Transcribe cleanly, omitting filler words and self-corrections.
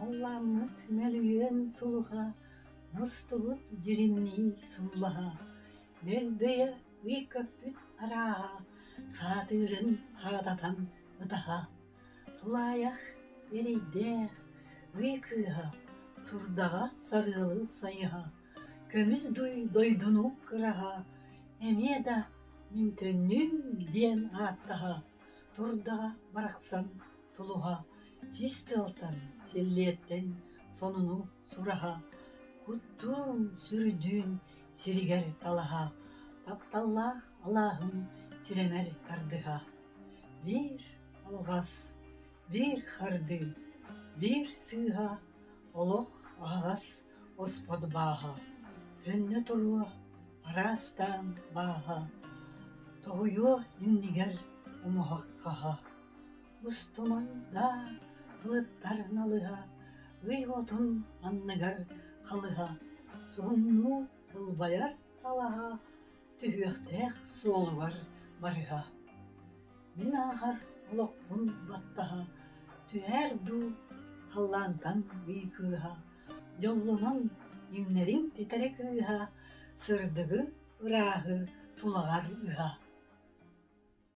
Талламыт мөлүйен сулуха, мустубут жиринни суллаха, мөлбөйө үй көппүт араха, саатырын хаататан ыдаха. Тулаях берейдех үй кыха, турдага сарылы сайыха, көмүз дуй дойдуну кыраха, эмеда минтөннүм диен аттаха, турдага бараксан тулуха, систылтан селлиеттен сонуну сураха, куттуун сүрдүүн сиригер талаха, тапталлах алаахын сиремер тардыха. Бир алгас, бир харды, бир сыыха, олох агас оспод бааха, төннө туруа арастан бааха, тогуйо иннигер умухаккаха. Устуманда ылыттар налыха, ый отун анныгар калыха, суунну ылбаяр талаха, түһүөхтээх суолугар барыха. Мен ахар олокпун баттаха, түһэр ду халлаантан үй кыыха, жоллунан имнерин тетере кыыха, сырдыгы ыраахы тулагар ыха.